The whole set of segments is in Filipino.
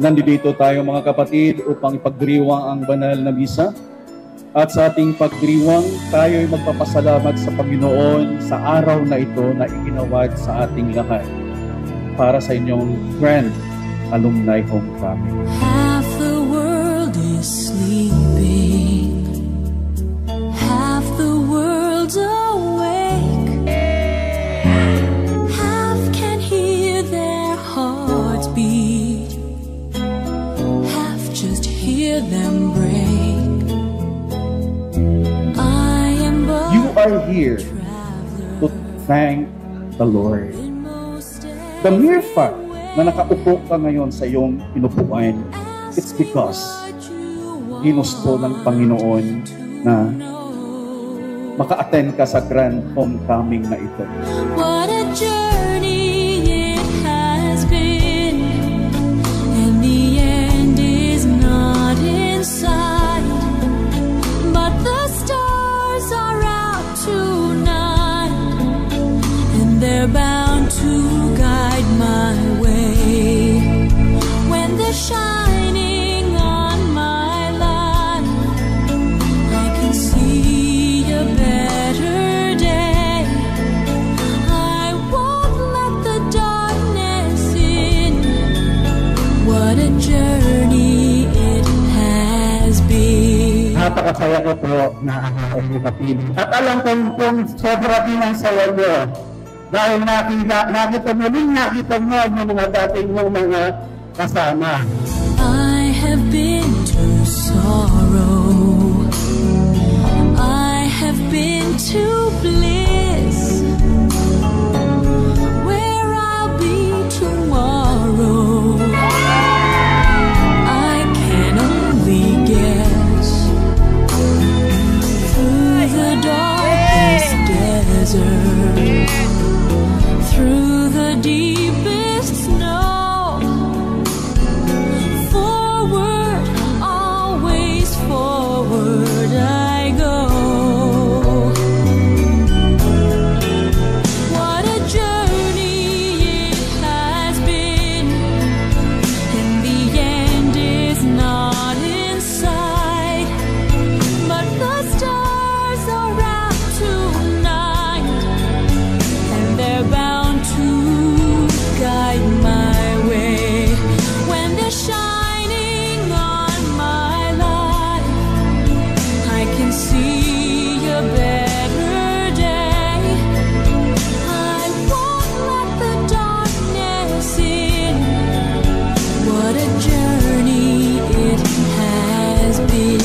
Nandito tayo mga kapatid upang ipagdiriwang ang banal na misa. At sa ating pagdiriwang, tayo ay magpapasalamat sa Panginoon sa araw na ito na iginawad sa ating lahat para sa inyong Grand Alumni Homecoming. Half the world is sleeping, half the world's awake, half can hear their hearts beat, half just hear them break. You are here to thank the Lord. The mere fact na nakaupo ka ngayon sa iyong inupuan, it's because ginusto ng Panginoon na maka-attend ka sa Grand Homecoming na ito. What a journey it has been, and the end is not in sight, but the stars are out tonight, and they're bound to guide my way. When they're shining on my life, I can see a better day. I won't let the darkness in. What a journey it has been. Napakasaya ko po na kapatid. At alam kong sobra din ang saya nyo. Dahil nakita mo yung mga dating mong mga kasama. I have been to sorrow, I have been to bliss, where I'll be tomorrow I can only guess. Through the darkest desert, through the deepest snow, forward, always forward I go. What a journey it has been, and the end is not in sight, but the stars are out tonight, and they're bound to guide my way. When they're shining on my life, I can see a better day. I won't let the darkness in. What a journey it has been.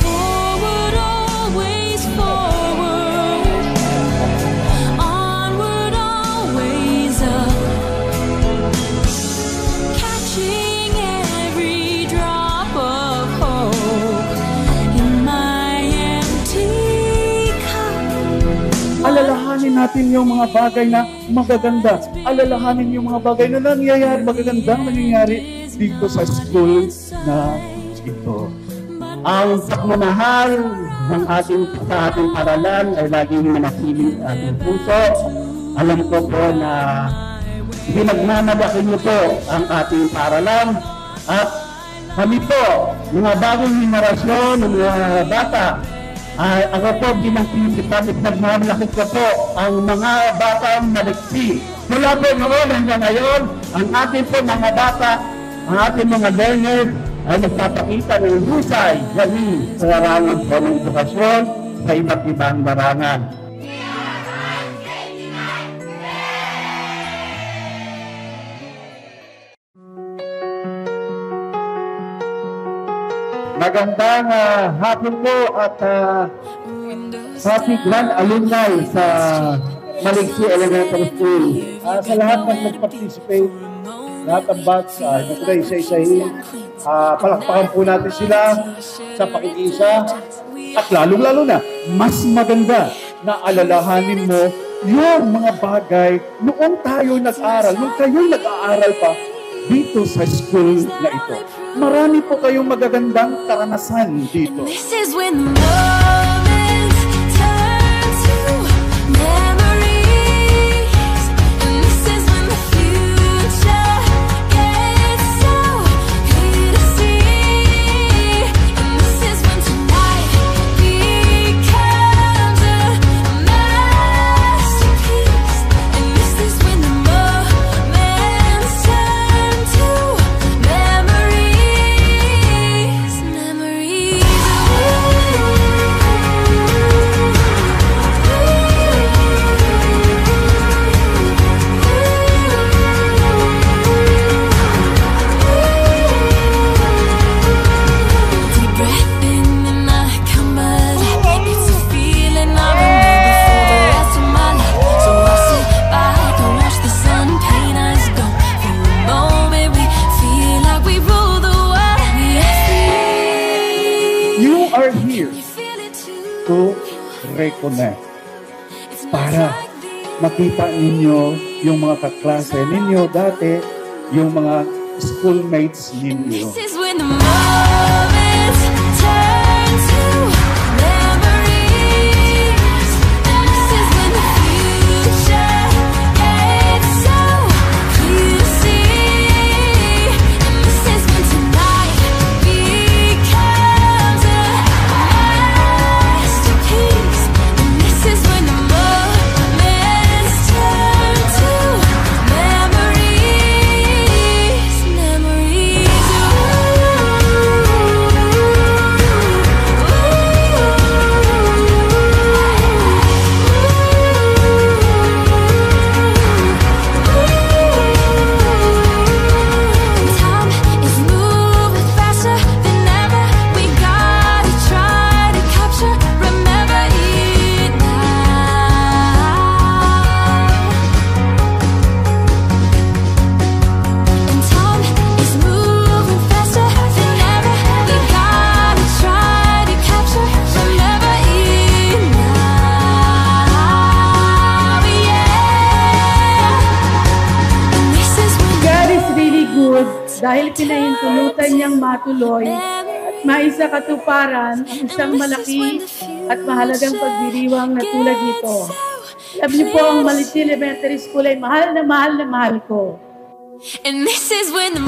Forward, always forward, onward, always up, catching every drop of hope in my empty cup. Alalahanin natin yung mga bagay na magaganda. Alalahanin yung mga bagay na nangyayari, magagandang nangyayari dito sa school na ito. Ang pagmamahal ng sa ating paralan ay laging manatiling sa ating puso. Alam ko po na pinagmamalaki niyo po ang ating paralan. At kami po, mga bagong henerasyon, mga bata, ako po bilang principal, nagmamalaki ko po ang mga batang maliksi. Mula po noon hanggang ngayon, ang ating po mga bata, ang ating mga learners, ay nagpapakita ng husay, galing sa larangan po ng edukasyon sa iba't ibang larangan. Magandang hapon po at happy Grand Alumni sa Maliksi Elementary School. Sa lahat ng nag-participate, lahat ng batch, hindi ko na isa-isahin. Palakpakan po natin sila sa pakikiisa. At lalong-lalo na, mas maganda na alalahanin mo yung mga bagay noong tayo nag-aaral, noong kayo nag-aaral pa dito sa school na ito. Marami po kayong magagandang karanasan dito. This is when the moments turn to memories, and this is when the future gets reconnect para makita ninyo yung mga kaklase ninyo dati, yung mga schoolmates ninyo. This is when the moments turn to memories. And this is when the future gets so clear to see. And this is when tonight becomes a masterpiece. And this is when the moments turn to memories. Memories. Time is moving faster than ever. We gotta try to capture, remember it now. And time is moving faster than ever. We gotta try to capture, remember it now. Yeah. And this is when God is really good dahil pinahintulutan niyang matuloy at maisakatuparan ang isang malaki at mahalagang pagdiriwang na tulad nito. Alam niyo po, ang Malichi Elementary School ay mahal na mahal ko. And this is when the